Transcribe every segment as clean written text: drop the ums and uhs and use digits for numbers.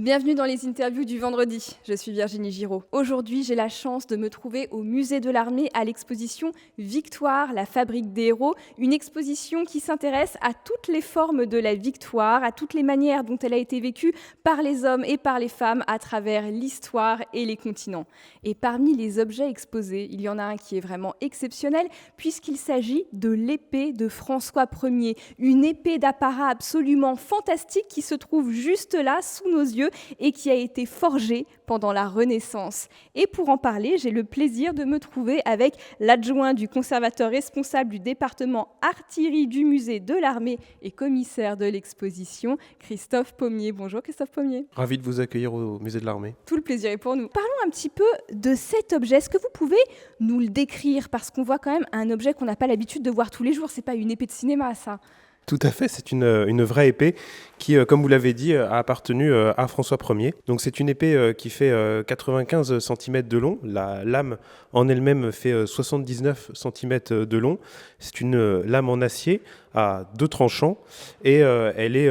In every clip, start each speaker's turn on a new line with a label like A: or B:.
A: Bienvenue dans les interviews du vendredi, je suis Virginie Giraud. Aujourd'hui, j'ai la chance de me trouver au musée de l'Armée à l'exposition Victoire, la fabrique des héros, une exposition qui s'intéresse à toutes les formes de la victoire, à toutes les manières dont elle a été vécue par les hommes et par les femmes à travers l'histoire et les continents. Et parmi les objets exposés, il y en a un qui est vraiment exceptionnel puisqu'il s'agit de l'épée de François Ier, une épée d'apparat absolument fantastique qui se trouve juste là sous nos yeux et qui a été forgé pendant la Renaissance. Et pour en parler, j'ai le plaisir de me trouver avec l'adjoint du conservateur responsable du département artillerie du musée de l'Armée et commissaire de l'exposition, Christophe Pommier. Bonjour Christophe Pommier.
B: Ravi de vous accueillir au musée de l'Armée.
A: Tout le plaisir est pour nous. Parlons un petit peu de cet objet. Est-ce que vous pouvez nous le décrire? Parce qu'on voit quand même un objet qu'on n'a pas l'habitude de voir tous les jours. C'est pas une épée de cinéma, ça.
B: Tout à fait, c'est une vraie épée qui, comme vous l'avez dit, a appartenu à François Ier. Donc c'est une épée qui fait 95 cm de long. La lame en elle-même fait 79 cm de long. C'est une lame en acier à 2 tranchants et elle est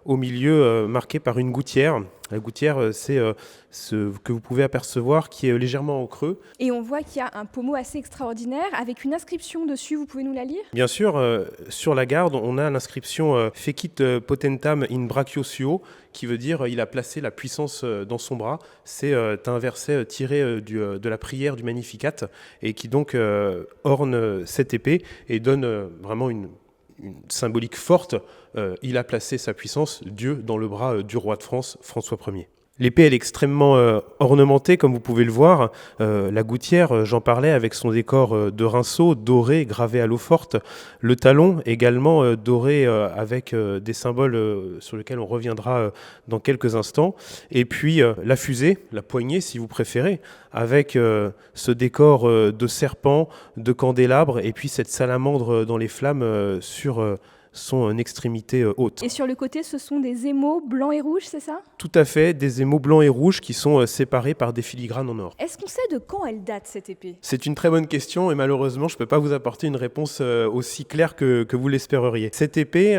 B: au milieu marquée par une gouttière. La gouttière, c'est ce que vous pouvez apercevoir qui est légèrement en creux.
A: Et on voit qu'il y a un pommeau assez extraordinaire avec une inscription dessus. Vous pouvez nous la lire?
B: Bien sûr, sur la garde, on a l'inscription « Fecit potentam in brachio suo » qui veut dire « il a placé la puissance dans son bras ». C'est un verset tiré de la prière du Magnificat et qui donc orne cette épée et donne vraiment une symbolique forte. Il a placé sa puissance, Dieu, dans le bras du roi de France, François Ier. L'épée, elle est extrêmement ornementée, comme vous pouvez le voir. La gouttière, j'en parlais, avec son décor de rinceaux, doré, gravé à l'eau forte. Le talon, également doré, avec des symboles sur lesquels on reviendra dans quelques instants. Et puis la fusée, la poignée, si vous préférez, avec ce décor de serpent, de candélabre, et puis cette salamandre dans les flammes sur son extrémité haute.
A: Et sur le côté, ce sont des émaux blancs et rouges, c'est ça?
B: Tout à fait, des émaux blancs et rouges qui sont séparés par des filigranes en or.
A: Est-ce qu'on sait de quand elle date, cette épée?
B: C'est une très bonne question et malheureusement, je ne peux pas vous apporter une réponse aussi claire que vous l'espéreriez. Cette épée,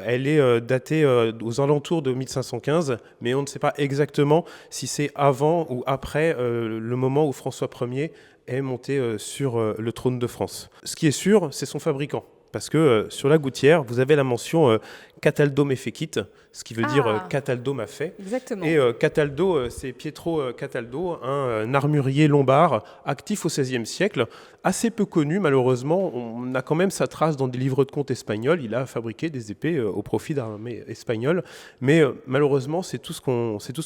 B: elle est datée aux alentours de 1515, mais on ne sait pas exactement si c'est avant ou après le moment où François Ier est monté sur le trône de France. Ce qui est sûr, c'est son fabricant. Parce que sur la gouttière, vous avez la mention Cataldum fecit, ce qui veut dire Cataldum a fait.
A: Exactement.
B: Et Cataldo, c'est Pietro Cataldo, un armurier lombard actif au XVIe siècle, assez peu connu malheureusement. On a quand même sa trace dans des livres de comptes espagnols. Il a fabriqué des épées au profit d'armées espagnoles, mais malheureusement, c'est tout ce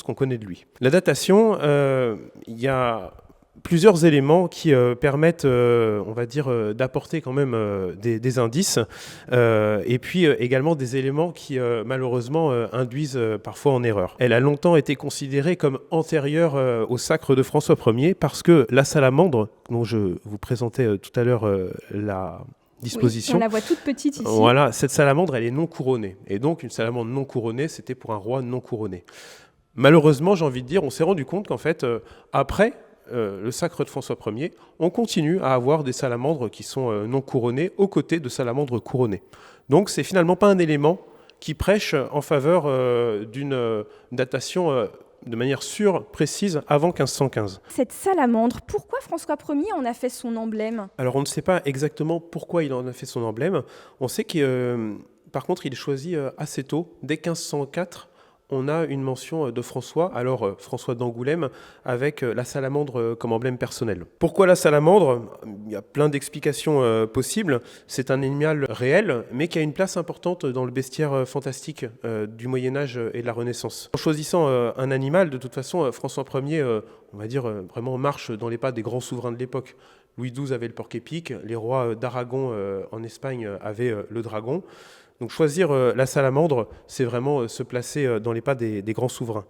B: qu'on connaît de lui. La datation, il y a plusieurs éléments qui permettent, on va dire, d'apporter quand même des indices, et puis également des éléments qui, malheureusement, induisent parfois en erreur. Elle a longtemps été considérée comme antérieure au sacre de François Ier parce que la salamandre, dont je vous présentais tout à l'heure la disposition.
A: Oui, on la voit toute petite ici.
B: Voilà, cette salamandre, elle est non couronnée. Et donc, une salamandre non couronnée, c'était pour un roi non couronné. Malheureusement, j'ai envie de dire, on s'est rendu compte qu'en fait, après le sacre de François Ier, on continue à avoir des salamandres qui sont non couronnées aux côtés de salamandres couronnées. Donc c'est finalement pas un élément qui prêche en faveur d'une datation de manière sûre, précise, avant 1515.
A: Cette salamandre, pourquoi François Ier en a fait son emblème?
B: Alors on ne sait pas exactement pourquoi il en a fait son emblème. On sait que par contre il choisit assez tôt, dès 1504, on a une mention de François, alors François d'Angoulême, avec la salamandre comme emblème personnel. Pourquoi la salamandre? Il y a plein d'explications possibles. C'est un animal réel, mais qui a une place importante dans le bestiaire fantastique du Moyen-Âge et de la Renaissance. En choisissant un animal, de toute façon, François Ier, on va dire, vraiment marche dans les pas des grands souverains de l'époque. Louis XII avait le porc-épic, les rois d'Aragon en Espagne avaient le dragon. Donc choisir la salamandre, c'est vraiment se placer dans les pas des grands souverains.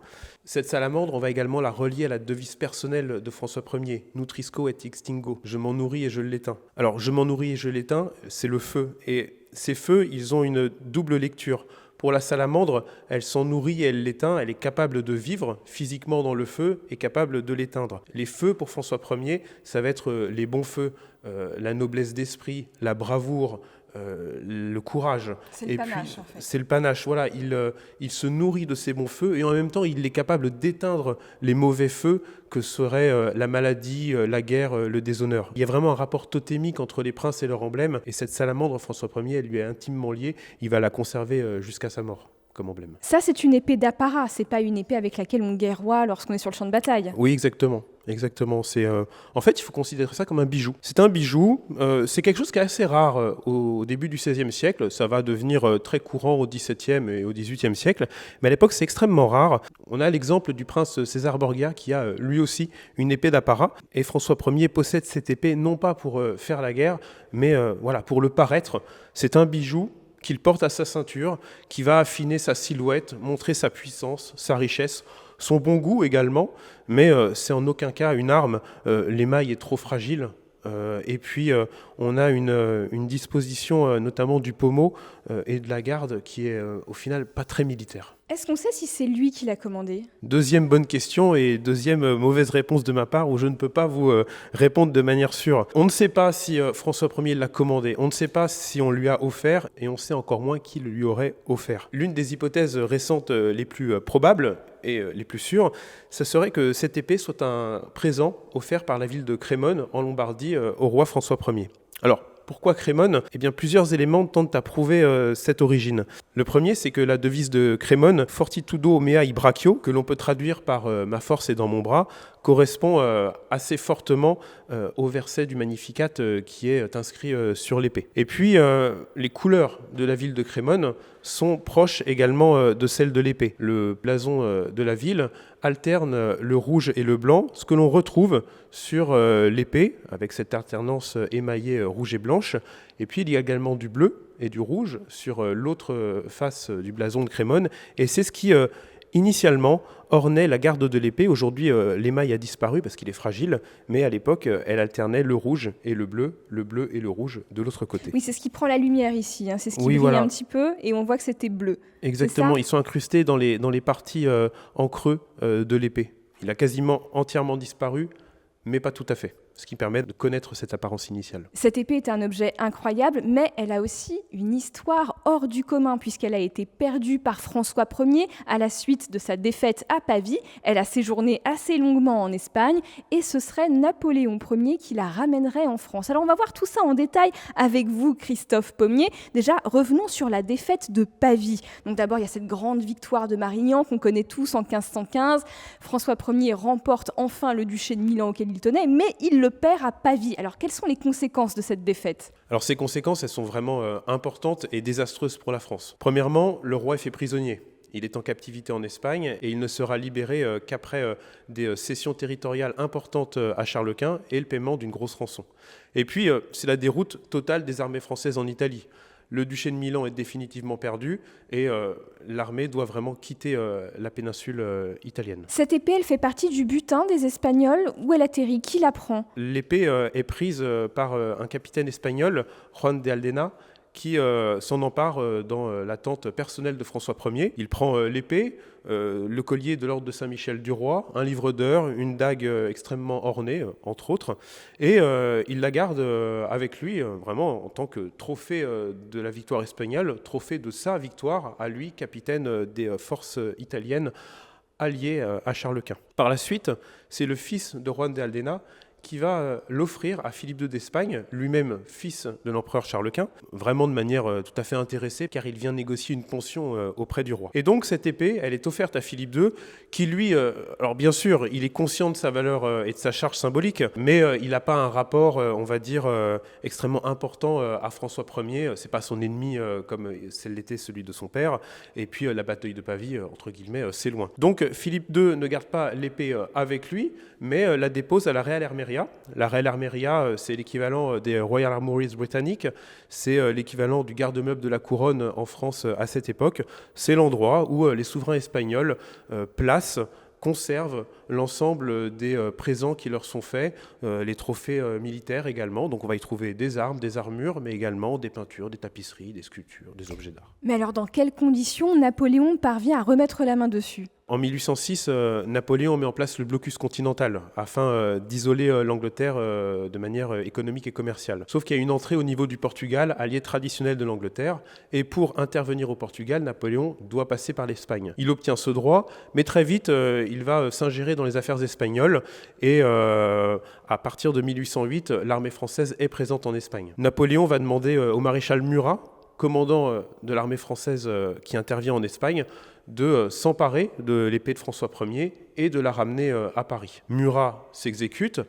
B: Cette salamandre, on va également la relier à la devise personnelle de François Ier, « Nutrisco et extingo », je m'en nourris et je l'éteins. Alors, je m'en nourris et je l'éteins, c'est le feu. Et ces feux, ils ont une double lecture. Pour la salamandre, elle s'en nourrit et elle l'éteint, elle est capable de vivre physiquement dans le feu et capable de l'éteindre. Les feux pour François Ier, ça va être les bons feux, la noblesse d'esprit, la bravoure, le courage.
A: C'est le panache, en fait.
B: C'est le panache, voilà. Il se nourrit de ces bons feux et en même temps, il est capable d'éteindre les mauvais feux que seraient la maladie, la guerre, le déshonneur. Il y a vraiment un rapport totémique entre les princes et leur emblème, et cette salamandre, François Ier, elle lui est intimement liée. Il va la conserver jusqu'à sa mort comme emblème.
A: Ça, c'est une épée d'apparat, c'est pas une épée avec laquelle on guerroie lorsqu'on est sur le champ de bataille.
B: Oui, exactement. Exactement. En fait, il faut considérer ça comme un bijou. C'est un bijou, c'est quelque chose qui est assez rare au début du XVIe siècle. Ça va devenir très courant au XVIIe et au XVIIIe siècle. Mais à l'époque, c'est extrêmement rare. On a l'exemple du prince César Borgia qui a lui aussi une épée d'apparat. Et François Ier possède cette épée non pas pour faire la guerre, mais voilà, pour le paraître. C'est un bijou qu'il porte à sa ceinture, qui va affiner sa silhouette, montrer sa puissance, sa richesse, son bon goût également, mais c'est en aucun cas une arme. L'émail est trop fragile. Et puis, on a une disposition, notamment du pommeau et de la garde, qui est au final pas très militaire.
A: Est-ce qu'on sait si c'est lui qui l'a commandé ?
B: Deuxième bonne question et deuxième mauvaise réponse de ma part, où je ne peux pas vous répondre de manière sûre. On ne sait pas si François Ier l'a commandé, on ne sait pas si on lui a offert, et on sait encore moins qui le lui aurait offert. L'une des hypothèses récentes les plus probables et les plus sûres, ce serait que cette épée soit un présent offert par la ville de Crémone, en Lombardie, au roi François Ier. Alors, pourquoi Crémone ? Eh bien, plusieurs éléments tentent à prouver cette origine. Le premier, c'est que la devise de Crémone, Fortitudo meae brachio, que l'on peut traduire par ma force est dans mon bras, correspond assez fortement au verset du Magnificat qui est inscrit sur l'épée. Et puis, les couleurs de la ville de Crémone sont proches également de celles de l'épée. Le blason de la ville alterne le rouge et le blanc, ce que l'on retrouve sur l'épée, avec cette alternance émaillée rouge et blanche. Et puis, il y a également du bleu et du rouge sur l'autre face du blason de Crémone. Et c'est ce qui, initialement, ornait la garde de l'épée. Aujourd'hui, l'émail a disparu parce qu'il est fragile, mais à l'époque, elle alternait le rouge et le bleu et le rouge de l'autre côté.
A: Oui, c'est ce qui prend la lumière ici, c'est ce qui brille un petit peu, et on voit que c'était bleu.
B: Exactement, ils sont incrustés dans les parties en creux de l'épée. Il a quasiment entièrement disparu, mais pas tout à fait, ce qui permet de connaître cette apparence initiale.
A: Cette épée est un objet incroyable, mais elle a aussi une histoire hors du commun, puisqu'elle a été perdue par François Ier à la suite de sa défaite à Pavie. Elle a séjourné assez longuement en Espagne, et ce serait Napoléon Ier qui la ramènerait en France. Alors on va voir tout ça en détail avec vous, Christophe Pommier. Déjà, revenons sur la défaite de Pavie. Donc d'abord, il y a cette grande victoire de Marignan qu'on connaît tous en 1515. François Ier remporte enfin le duché de Milan auquel il tenait, mais il le perd à Pavie. Alors, quelles sont les conséquences de cette défaite ?
B: Alors, ces conséquences, elles sont vraiment importantes et désastreuses pour la France. Premièrement, le roi est fait prisonnier. Il est en captivité en Espagne et il ne sera libéré qu'après des cessions territoriales importantes à Charles Quint et le paiement d'une grosse rançon. Et puis, c'est la déroute totale des armées françaises en Italie. Le duché de Milan est définitivement perdu et l'armée doit vraiment quitter la péninsule italienne.
A: Cette épée, elle fait partie du butin des Espagnols. Où elle atterrit ? Qui la prend ?
B: L'épée est prise par un capitaine espagnol, Juan de Aldena, qui s'en empare dans la tente personnelle de François Ier. Il prend l'épée, le collier de l'ordre de Saint-Michel du Roi, un livre d'heures, une dague extrêmement ornée, entre autres, et il la garde avec lui, vraiment en tant que trophée de la victoire espagnole, trophée de sa victoire à lui, capitaine des forces italiennes alliées à Charles Quint. Par la suite, c'est le fils de Juan de Aldena qui va l'offrir à Philippe II d'Espagne, lui-même fils de l'empereur Charles Quint, vraiment de manière tout à fait intéressée, car il vient négocier une pension auprès du roi. Et donc cette épée, elle est offerte à Philippe II, qui lui, alors bien sûr, il est conscient de sa valeur et de sa charge symbolique, mais il n'a pas un rapport, on va dire, extrêmement important à François Ier. C'est pas son ennemi comme l'était celui de son père. Et puis la bataille de Pavie, entre guillemets, c'est loin. Donc Philippe II ne garde pas l'épée avec lui, mais la dépose à la Real Armeria. La Real Armeria, c'est l'équivalent des Royal Armouries britanniques, c'est l'équivalent du garde-meuble de la couronne en France à cette époque. C'est l'endroit où les souverains espagnols conservent l'ensemble des présents qui leur sont faits, les trophées militaires également. Donc on va y trouver des armes, des armures, mais également des peintures, des tapisseries, des sculptures, des objets d'art.
A: Mais alors dans quelles conditions Napoléon parvient à remettre la main dessus ?
B: En 1806, Napoléon met en place le blocus continental afin d'isoler l'Angleterre de manière économique et commerciale. Sauf qu'il y a une entrée au niveau du Portugal, allié traditionnel de l'Angleterre, et pour intervenir au Portugal, Napoléon doit passer par l'Espagne. Il obtient ce droit, mais très vite, il va s'ingérer dans les affaires espagnoles, et à partir de 1808, l'armée française est présente en Espagne. Napoléon va demander au maréchal Murat, commandant de l'armée française qui intervient en Espagne, de s'emparer de l'épée de François Ier et de la ramener à Paris. Murat s'exécute,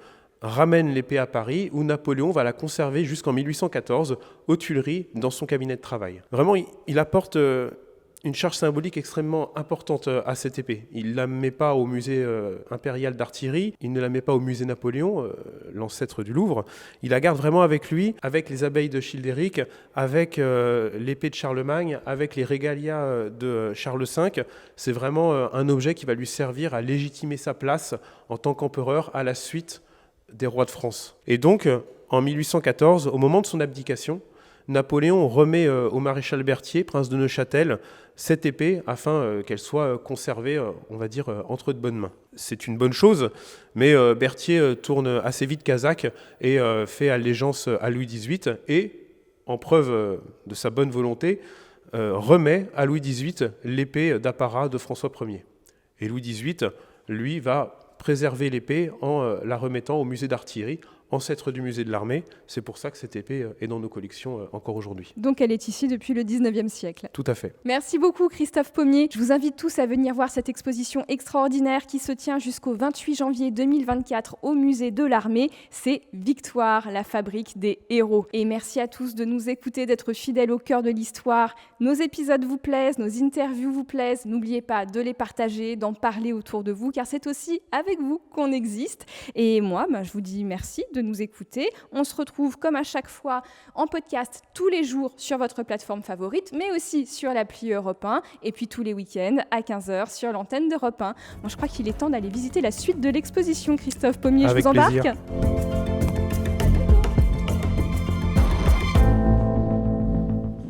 B: ramène l'épée à Paris, où Napoléon va la conserver jusqu'en 1814 aux Tuileries dans son cabinet de travail. Vraiment, il apporte une charge symbolique extrêmement importante à cette épée. Il ne la met pas au musée impérial d'artillerie, il ne la met pas au musée Napoléon, l'ancêtre du Louvre. Il la garde vraiment avec lui, avec les abeilles de Childéric, avec l'épée de Charlemagne, avec les régalias de Charles V. C'est vraiment un objet qui va lui servir à légitimer sa place en tant qu'empereur à la suite des rois de France. Et donc, en 1814, au moment de son abdication, Napoléon remet au maréchal Berthier, prince de Neuchâtel, cette épée afin qu'elle soit conservée, on va dire, entre de bonnes mains. C'est une bonne chose, mais Berthier tourne assez vite Casaque et fait allégeance à Louis XVIII et, en preuve de sa bonne volonté, remet à Louis XVIII l'épée d'apparat de François Ier. Et Louis XVIII, lui, va préserver l'épée en la remettant au musée d'artillerie, ancêtre du musée de l'armée. C'est pour ça que cette épée est dans nos collections encore aujourd'hui.
A: Donc elle est ici depuis le 19e siècle.
B: Tout à fait.
A: Merci beaucoup Christophe Pommier. Je vous invite tous à venir voir cette exposition extraordinaire qui se tient jusqu'au 28 janvier 2024 au musée de l'armée. C'est Victoire, la fabrique des héros. Et merci à tous de nous écouter, d'être fidèles au cœur de l'histoire. Nos épisodes vous plaisent, nos interviews vous plaisent. N'oubliez pas de les partager, d'en parler autour de vous, car c'est aussi avec vous qu'on existe. Et moi, je vous dis merci de nous écouter. On se retrouve comme à chaque fois en podcast tous les jours sur votre plateforme favorite, mais aussi sur l'appli Europe 1 et puis tous les week-ends à 15h sur l'antenne d'Europe 1. Je crois qu'il est temps d'aller visiter la suite de l'exposition. Christophe Pommier,
B: avec
A: je vous embarque.
B: Plaisir.